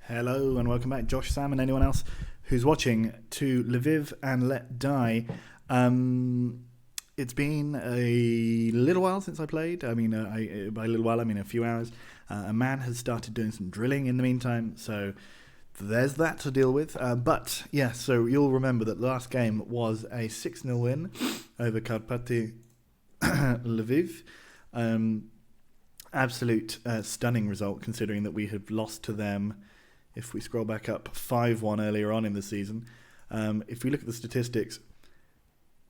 Hello and welcome back, Josh, Sam, and anyone else who's watching to Lviv and Let Die. It's been a little while since I played. By a little while, I mean a few hours. A man has started doing some drilling in the meantime, so there's that to deal with. So you'll remember that the last game was a 6-0 win over Karpaty Lviv. Absolute stunning result, considering that we have lost to them. If we scroll back up, 5-1 earlier on in the season. If we look at the statistics,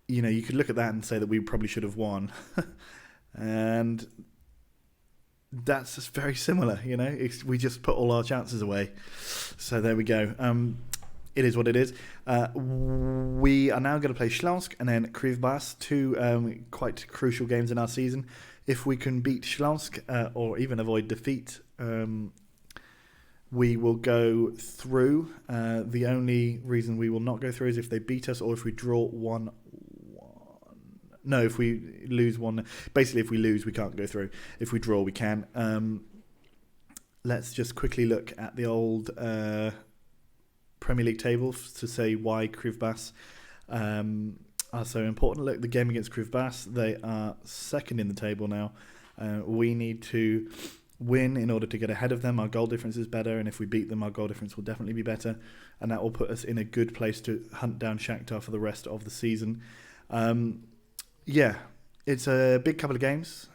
you could look at that and say that we probably should have won. And that's just very similar, we just put all our chances away. So there we go. It is what it is. We are now going to play Śląsk and then Krivbas, two quite crucial games in our season. If we can beat Śląsk or even avoid defeat, we will go through. The only reason we will not go through is if they beat us or if we draw 1-1. No, if we lose 1. Basically, if we lose, we can't go through. If we draw, we can. Let's just quickly look at the old Premier League table to say why Krivbas are so important. Look, the game against Krivbas, they are second in the table now. We need to win in order to get ahead of them. Our goal difference is better, and if we beat them, our goal difference will definitely be better, and that will put us in a good place to hunt down Shakhtar for the rest of the season. It's a big couple of games,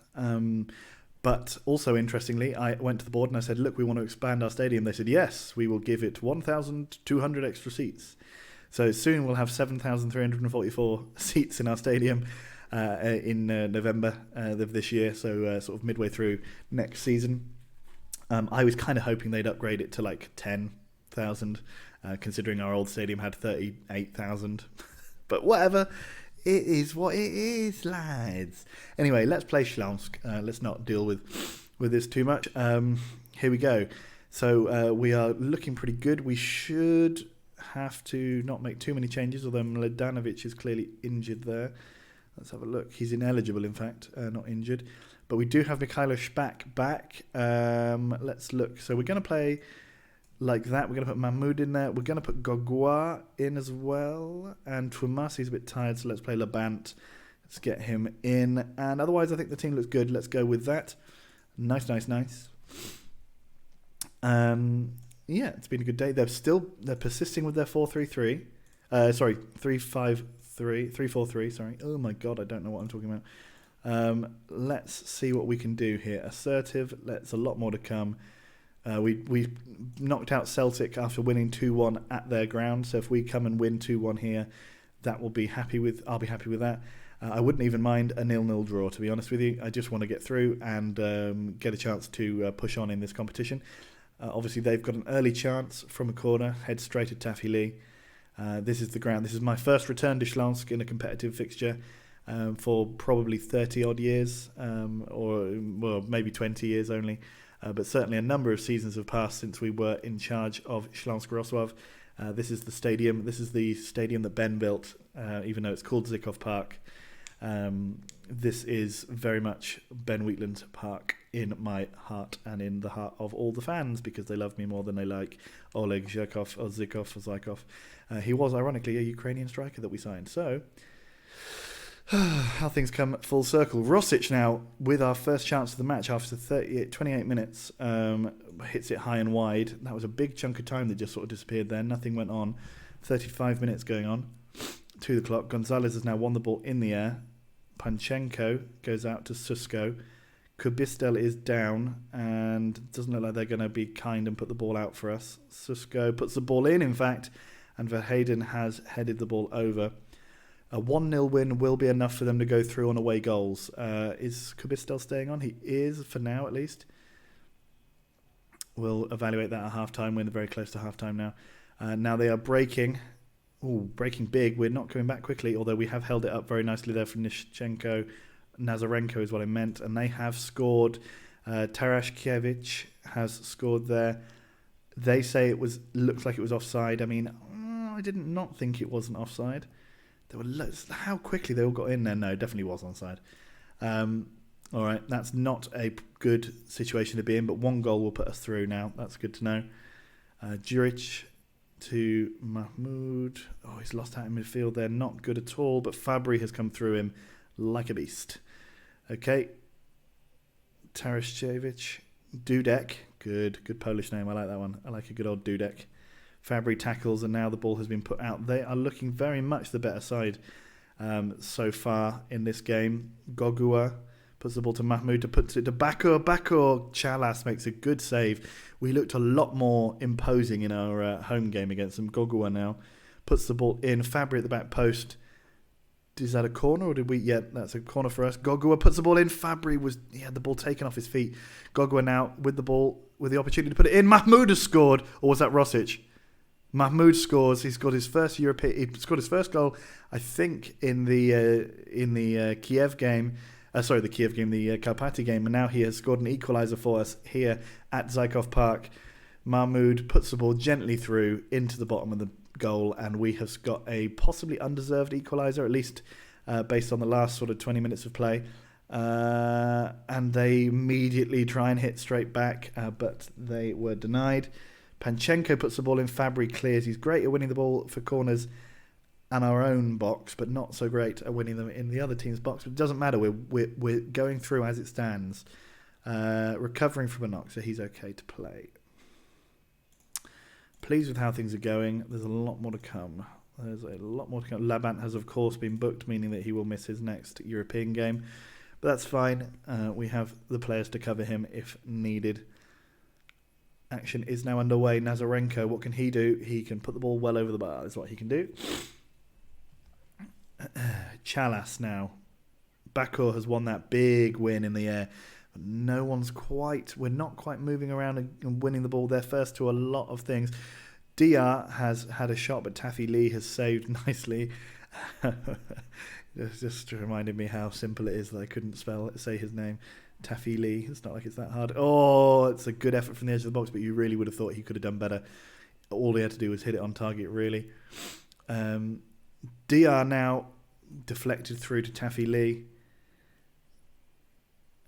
but also interestingly, I went to the board and I said, look, we want to expand our stadium. They said, yes, we will give it 1,200 extra seats. So soon we'll have 7,344 seats in our stadium in November of this year, so sort of midway through next season. I was kind of hoping they'd upgrade it to like 10,000, considering our old stadium had 38,000. But whatever, it is what it is, lads. Anyway, let's play Śląsk. Let's not deal with this too much. Here we go. So we are looking pretty good. We should have to not make too many changes, although Mladenovic is clearly injured there. Let's have a look. He's ineligible, in fact, not injured. But we do have Mikhailo Shpak back. Let's look. So we're going to play like that. We're going to put Mahmoud in there. We're going to put Gogua in as well. And Twumasi's a bit tired, so let's play Labant. Let's get him in. And otherwise, I think the team looks good. Let's go with that. Nice. It's been a good day. They're persisting with their 4-3-3. 3-4-3, sorry. Oh my god, I don't know what I'm talking about. Let's see what we can do here. Assertive, that's a lot more to come. We knocked out Celtic after winning 2-1 at their ground, so if we come and win 2-1 here, I'll be happy with that. I wouldn't even mind a 0-0 draw, to be honest with you. I just want to get through and get a chance to push on in this competition. Obviously, they've got an early chance from a corner, head straight at Taffy Lee. This is the ground. This is my first return to Śląsk in a competitive fixture for probably 30-odd years, or maybe 20 years only. But certainly a number of seasons have passed since we were in charge of Śląsk Wrocław. This is the stadium. This is the stadium that Ben built, even though it's called Zykov Park. This is very much Ben Wheatland's park in my heart and in the heart of all the fans, because they love me more than they like Oleg Zykov or Zykov. He was ironically a Ukrainian striker that we signed. So how things come full circle. Rosic now with our first chance of the match after 28 minutes hits it high and wide. That was a big chunk of time that just sort of disappeared there. Nothing went on. 35 minutes going on to the clock. Gonzalez has now won the ball in the air. Panchenko goes out to Susko. Kubistel is down and doesn't look like they're going to be kind and put the ball out for us. Susko puts the ball in fact, and Verheiden has headed the ball over. A 1-0 win will be enough for them to go through on away goals. Is Kubistel staying on? He is, for now at least. We'll evaluate that at half-time. We're very close to half-time now. Now they are breaking. Breaking big. We're not coming back quickly, although we have held it up very nicely there from Nishchenko. Nazarenko is what I meant. And they have scored. Tarashkevich has scored there. They say looks like it was offside. I mean, I did not think it wasn't offside. There were how quickly they all got in there. No, definitely was onside. All right, that's not a good situation to be in, but one goal will put us through now. That's good to know. Djuric to Mahmoud. Oh, he's lost out in midfield. They're not good at all, but Fabry has come through him like a beast. Okay. Tarashevich. Dudek. Good Polish name. I like that one. I like a good old Dudek. Fabry tackles, and now the ball has been put out. They are looking very much the better side so far in this game. Gogua puts the ball to Mahmoud to put it to Bakur. Chalas makes a good save. We looked a lot more imposing in our home game against them. Gogua now puts the ball in. Fabry at the back post. Is that a corner or did we? Yeah, that's a corner for us. Gogua puts the ball in. Fabry he had the ball taken off his feet. Gogua now with the ball, with the opportunity to put it in. Mahmoud has scored, or was that Rosic? Mahmoud scores. He scored his first He scored his first goal, I think, in the Kiev game. The Karpaty game, and now he has scored an equaliser for us here at Zykov Park. Mahmoud puts the ball gently through into the bottom of the goal, and we have got a possibly undeserved equaliser, at least based on the last sort of 20 minutes of play. And they immediately try and hit straight back, but they were denied. Panchenko puts the ball in. Fabry clears. He's great at winning the ball for corners and our own box, but not so great at winning them in the other team's box. But it doesn't matter. We're going through as it stands. Recovering from a knock, so he's okay to play. Pleased with how things are going. There's a lot more to come. Labant has, of course, been booked, meaning that he will miss his next European game. But that's fine. We have the players to cover him if needed. Action is now underway. Nazarenko, what can he do? He can put the ball well over the bar. That's what he can do. Chalas now. Bakur has won that big win in the air. We're not quite moving around and winning the ball. They're first to a lot of things. Dia has had a shot, but Taffy Lee has saved nicely. It's just reminded me how simple it is that I couldn't say his name. Taffy Lee. It's not like it's that hard. Oh, it's a good effort from the edge of the box, but you really would have thought he could have done better. All he had to do was hit it on target, really. Dia now deflected through to Taffy Lee.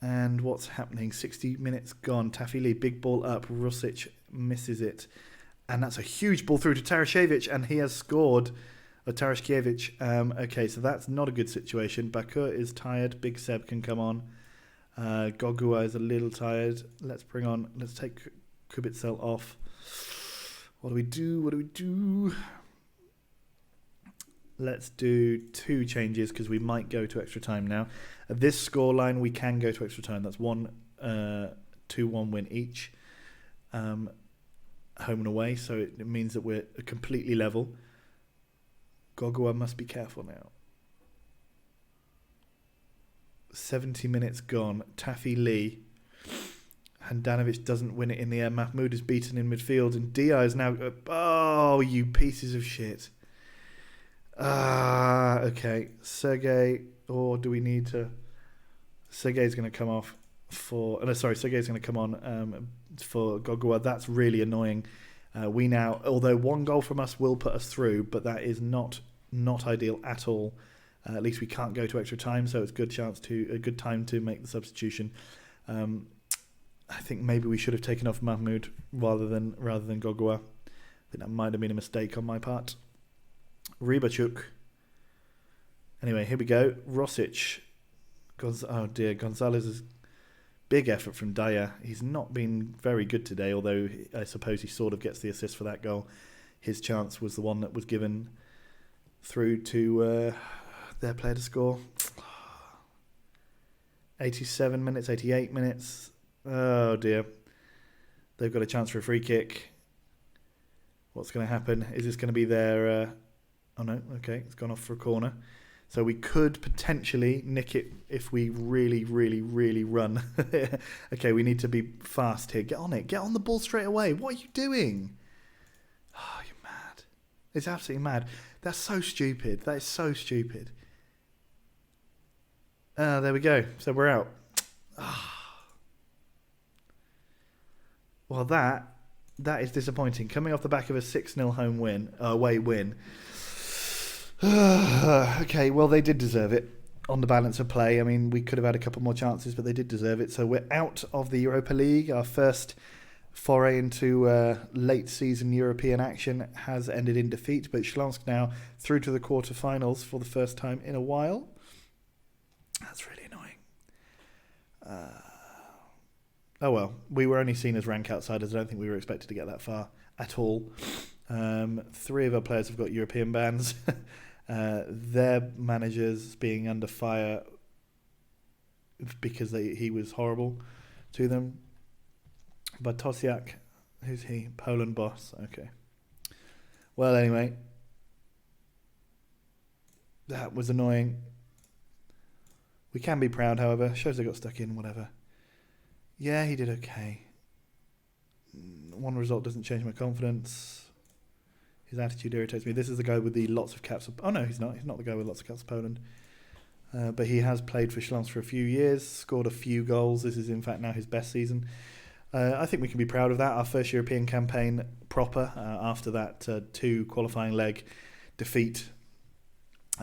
And what's happening? 60 minutes gone. Taffy Lee, big ball up. Rosic misses it. And that's a huge ball through to Tarashevich, and he has scored. Tarashevich. Okay, so that's not a good situation. Bakur is tired. Big Seb can come on. Gogua is a little tired. Let's take Kubitzel off. What do we do? Let's do 2 changes because we might go to extra time now. At this scoreline, we can go to extra time. That's 2-1 win each, home and away. So it means that we're completely level. Gogua must be careful now. 70 minutes gone. Taffy Lee. Handanovic doesn't win it in the air. Mahmoud is beaten in midfield, and Dia is now. Oh, you pieces of shit. Okay. Sergey, or do we need to? Sergey's going to come off for. Sergey's going to come on for Gogua. That's really annoying. We now, although 1 goal from us will put us through, but that is not ideal at all. At least we can't go to extra time, so it's a good time to make the substitution. I think maybe we should have taken off Mahmoud rather than Gogua. I think that might have been a mistake on my part. Rybachuk. Anyway, here we go. Rosic. Oh dear, Gonzalez's big effort from Dyer. He's not been very good today, although I suppose he sort of gets the assist for that goal. His chance was the one that was given through to their player to score. 87 minutes, 88 minutes. Oh dear. They've got a chance for a free kick. What's going to happen? Is this going to be their... Oh no, okay, it's gone off for a corner. So we could potentially nick it if we really, really, really run. Okay, we need to be fast here. Get on it. Get on the ball straight away. What are you doing? Oh, you're mad. It's absolutely mad. That's so stupid. That is so stupid. There we go. So we're out. Well, that is disappointing. Coming off the back of a 6-0 away win. Okay, well, they did deserve it on the balance of play. I mean, we could have had a couple more chances, but they did deserve it. So we're out of the Europa League, our first foray into late season European action has ended in defeat, but Śląsk now through to the quarterfinals for the first time in a while. That's really annoying. Oh well, we were only seen as rank outsiders. I don't think we were expected to get that far at all. 3 of our players have got European bans. Their managers being under fire because he was horrible to them. Bartosiak, who's he? Poland boss. Okay. Well, anyway, that was annoying. We can be proud, however. Shows they got stuck in, whatever. Yeah, he did okay. One result doesn't change my confidence. His attitude irritates me. This is the guy with the lots of caps. Oh, no, he's not. He's not the guy with lots of caps of Poland. But he has played for Śląsk for a few years, scored a few goals. This is, in fact, now his best season. I think we can be proud of that. Our first European campaign proper after that 2 qualifying leg defeat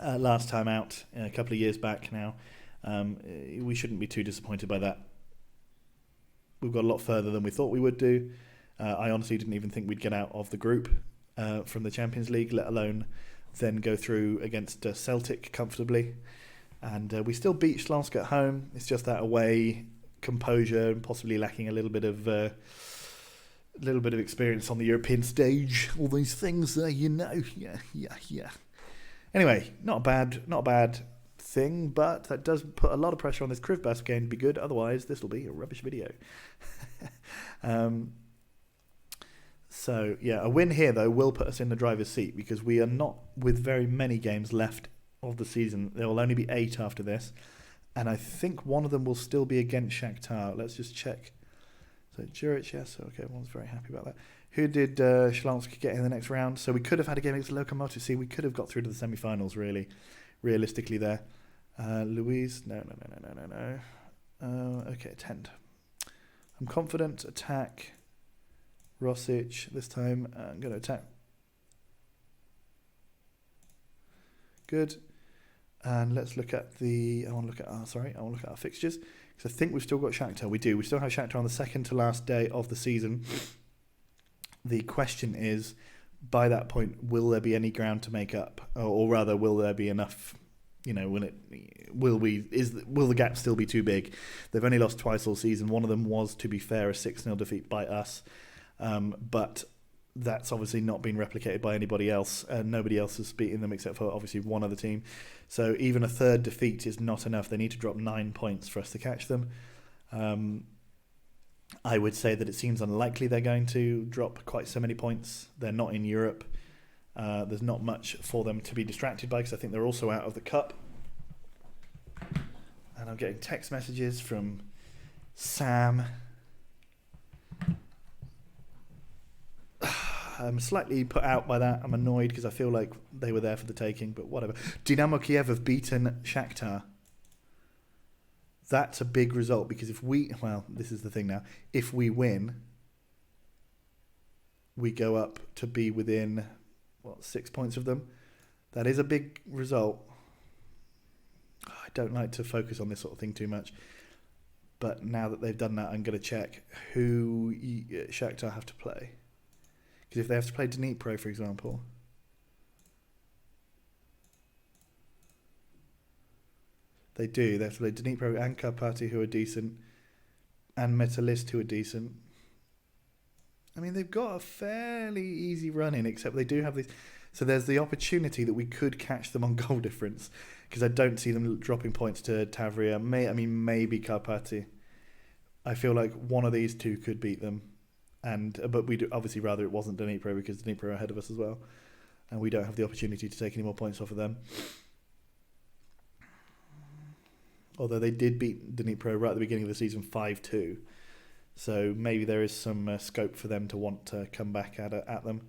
last time out a couple of years back now. We shouldn't be too disappointed by that. We've got a lot further than we thought we would do. I honestly didn't even think we'd get out of the group from the Champions League, let alone then go through against Celtic comfortably. And we still beat Śląsk at home. It's just that away composure and possibly lacking a little bit of experience on the European stage. All these things, Yeah. Anyway, not a bad thing, but that does put a lot of pressure on this Krivbas game to be good. Otherwise, this will be a rubbish video. So, yeah, a win here, though, will put us in the driver's seat because we are not with very many games left of the season. There will only be 8 after this. And I think one of them will still be against Shakhtar. Let's just check. So, Juric, yes. Okay, everyone's very happy about that. Who did Śląsk get in the next round? So we could have had a game against Lokomotiv. See, we could have got through to the semi-finals, really, realistically there. Louise, no. Okay, attend. I'm confident. Attack. Rosic, this time I'm going to attack. Good. And let's look at I want to look at our fixtures. Because I think we've still got Shakhtar. We do. We still have Shakhtar on the second to last day of the season. The question is, by that point, will there be any ground to make up? Or rather, will there be enough? Will the gap still be too big? They've only lost twice all season. One of them was, to be fair, a 6-0 defeat by us. But that's obviously not been replicated by anybody else. Nobody else has beaten them except for obviously one other team. So even a third defeat is not enough. They need to drop 9 points for us to catch them. I would say that it seems unlikely they're going to drop quite so many points. They're not in Europe. There's not much for them to be distracted by because I think they're also out of the cup. And I'm getting text messages from Sam. I'm slightly put out by that. I'm annoyed because I feel like they were there for the taking, but whatever. Dynamo Kiev have beaten Shakhtar. That's a big result because this is the thing now. If we win, we go up to be within, 6 points of them. That is a big result. I don't like to focus on this sort of thing too much. But now that they've done that, I'm going to check who Shakhtar have to play. Because if they have to play Dnipro, for example, they do. They have to play Dnipro and Karpaty, who are decent, and Metalist, who are decent. I mean, they've got a fairly easy run in, except they do have these. So there's the opportunity that we could catch them on goal difference, because I don't see them dropping points to Tavria. Maybe Karpaty. I feel like one of these two could beat them. But we'd obviously rather it wasn't Dnipro because Dnipro are ahead of us as well. And we don't have the opportunity to take any more points off of them. Although they did beat Dnipro right at the beginning of the season 5-2. So maybe there is some scope for them to want to come back at them.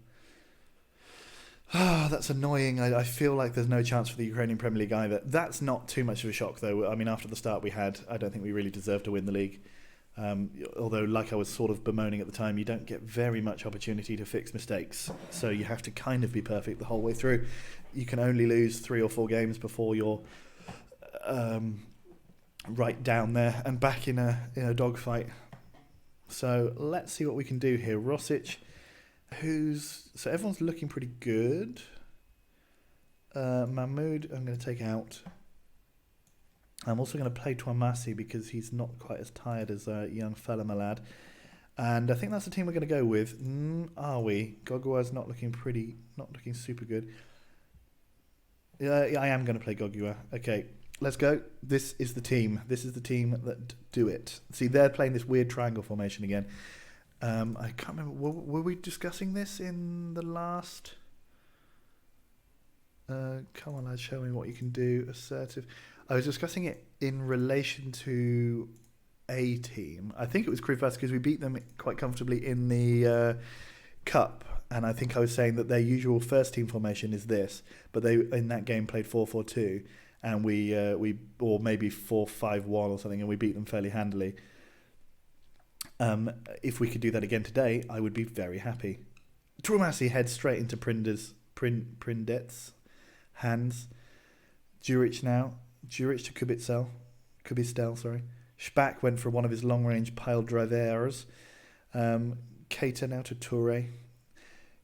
That's annoying. I feel like there's no chance for the Ukrainian Premier League either. That's not too much of a shock, though. I mean, after the start we had, I don't think we really deserved to win the league. Although, like I was sort of bemoaning at the time, you don't get very much opportunity to fix mistakes. So you have to kind of be perfect the whole way through. You can only lose 3 or 4 games before you're right down there and back in a dogfight. So let's see what we can do here. Rosic, so everyone's looking pretty good. Mahmoud, I'm going to take out. I'm also going to play Twamasi because he's not quite as tired as a young fella, my lad. And I think that's the team we're going to go with. Are we? Gogua's not looking super good. Yeah, I am going to play Gogua. Okay, let's go. This is the team. This is the team that do it. See, they're playing this weird triangle formation again. I can't remember. Were we discussing this in the last? Come on, lads, show me what you can do. Assertive. I was discussing it in relation to a team. I think it was Krivas because we beat them quite comfortably in the cup, and I think I was saying that their usual first team formation is this, but they in that game played 4-4-2, and we or maybe 4-5-1 or something, and we beat them fairly handily. If we could do that again today, I would be very happy. Trumasi heads straight into Prindet's hands. Juric now. Juric to Kubistel, sorry. Shpak went for one of his long-range pile drivers. Keita now to Toure.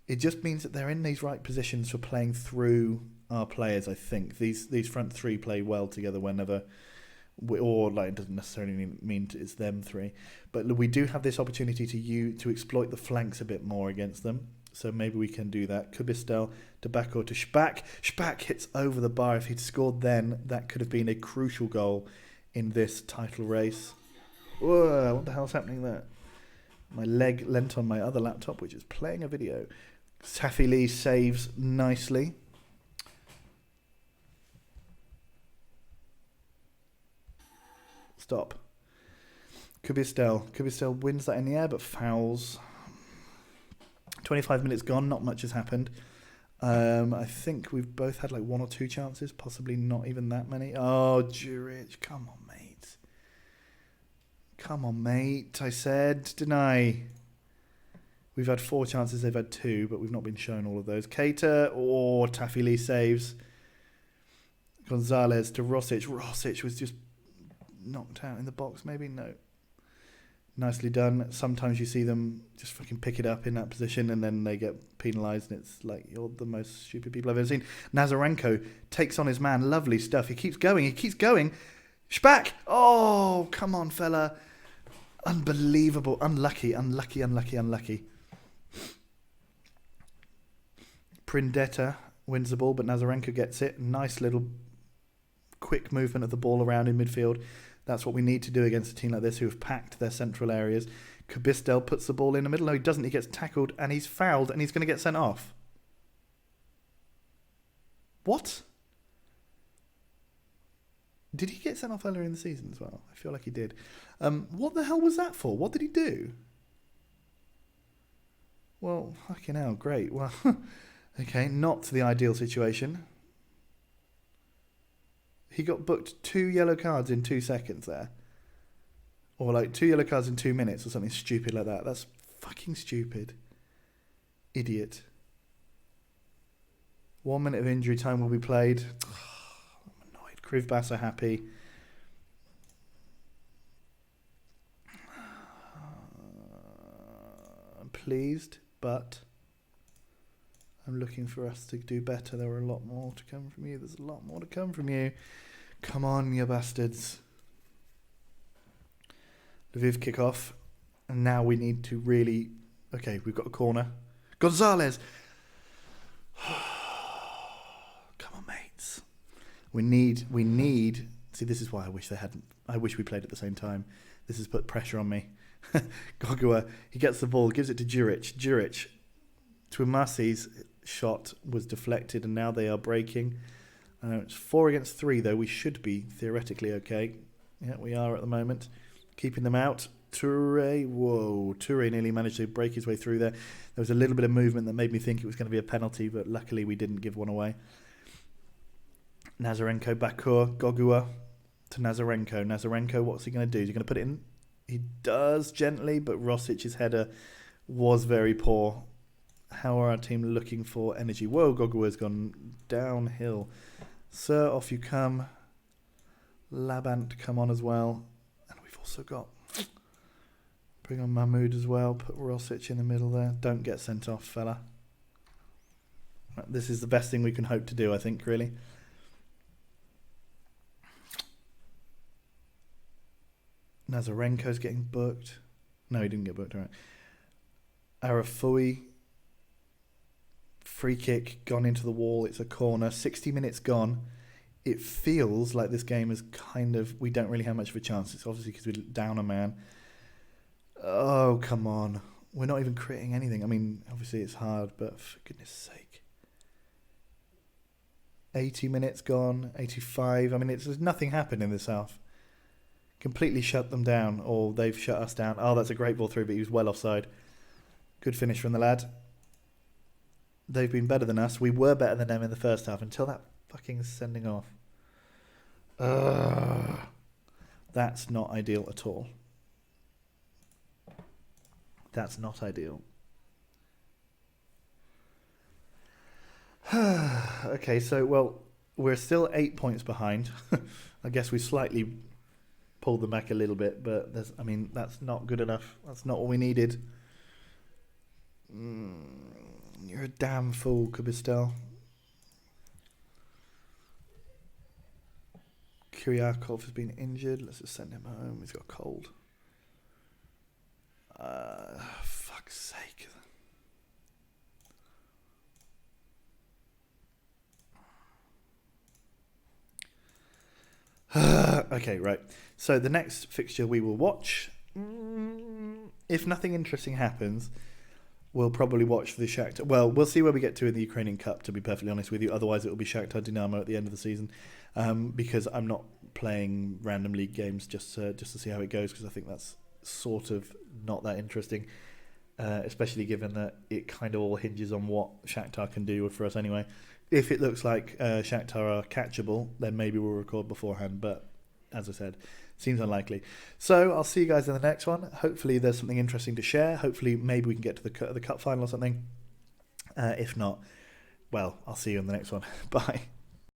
It just means that they're in these right positions for playing through our players, I think. These front three play well together whenever... it doesn't necessarily mean it's them three. But we do have this opportunity to exploit the flanks a bit more against them. So maybe we can do that. Kubistel to Bako to Shpak. Shpak hits over the bar. If he'd scored then, that could have been a crucial goal in this title race. Whoa, what the hell's happening there? My leg leant on my other laptop, which is playing a video. Safi Lee saves nicely. Stop. Kubistel wins that in the air, but fouls. 25 minutes gone, not much has happened. I think we've both had like one or two chances, possibly not even that many. Oh, Juric, come on, mate. Come on, mate, I said, didn't I? We've had 4 chances, they've had 2, but we've not been shown all of those. Keita, Tafili saves. Gonzalez to Rosic. Rosic was just knocked out in the box, maybe? No. Nicely done. Sometimes you see them just fucking pick it up in that position and then they get penalised and it's like, you're the most stupid people I've ever seen. Nazarenko takes on his man. Lovely stuff. He keeps going. Shpak! Oh, come on, fella. Unbelievable. Unlucky. Prindetta wins the ball, but Nazarenko gets it. Nice little quick movement of the ball around in midfield. That's what we need to do against a team like this who have packed their central areas. Kubistel puts the ball in the middle. No, he doesn't. He gets tackled and he's fouled and he's going to get sent off. What? Did he get sent off earlier in the season as well? I feel like he did. What the hell was that for? What did he do? Well, fucking hell, great. Well, okay, not the ideal situation. He got booked 2 yellow cards in 2 seconds there. Or like 2 yellow cards in 2 minutes or something stupid like that. That's fucking stupid. Idiot. 1 minute of injury time will be played. I'm annoyed. Krivbas are happy. I'm pleased, but I'm looking for us to do better. There are a lot more to come from you. There's a lot more to come from you. Come on, you bastards. Lviv kickoff. And now we need to really... Okay, we've got a corner. Gonzalez! Come on, mates. We need... See, this is why I wish we played at the same time. This has put pressure on me. Gogua, he gets the ball, gives it to Juric. Juric. Twimasi's shot was deflected and now they are breaking. It's 4 against 3 though. We should be theoretically okay. Yeah, we are at the moment. Keeping them out. Toure nearly managed to break his way through there. There was a little bit of movement that made me think it was going to be a penalty, but luckily we didn't give one away. Nazarenko, Bakur, Gogua to Nazarenko. Nazarenko, what's he going to do? Is he going to put it in? He does gently, but Rosic's header was very poor. How are our team looking for energy? Whoa, Gogua's gone downhill. Sir, off you come. Labant come on as well. And we've also got Bring on Mahmoud as well. Put Rosic in the middle there. Don't get sent off, fella. This is the best thing we can hope to do, I think, really. Nazarenko's getting booked. No, he didn't get booked, all right. Arafui. Free kick, gone into the wall. It's a corner. 60 minutes gone. It feels like this game is kind of... We don't really have much of a chance. It's obviously because we're down a man. Oh, come on. We're not even creating anything. I mean, obviously it's hard, but for goodness sake. 80 minutes gone. 85. I mean, there's nothing happened in this half. Completely shut them down, or they've shut us down. Oh, that's a great ball through, but he was well offside. Good finish from the lad. They've been better than us. We were better than them in the first half until that fucking sending off. That's not ideal at all. That's not ideal. Okay, so, well, we're still 8 points behind. I guess we slightly pulled them back a little bit, but that's not good enough. That's not what we needed. You're a damn fool, Kubistel. Kyriakov has been injured. Let's just send him home. He's got a cold. Fuck's sake. Okay, right. So the next fixture we will watch, if nothing interesting happens, we'll probably watch the Shakhtar. Well, we'll see where we get to in the Ukrainian Cup, to be perfectly honest with you. Otherwise, it will be Shakhtar Dynamo at the end of the season, because I'm not playing random league games just to see how it goes, because I think that's sort of not that interesting, especially given that it kind of all hinges on what Shakhtar can do for us anyway. If it looks like Shakhtar are catchable, then maybe we'll record beforehand, but as I said, seems unlikely. So I'll see you guys in the next one. Hopefully there's something interesting to share. Hopefully maybe we can get to the cup final or something. If not, well, I'll see you in the next one. Bye.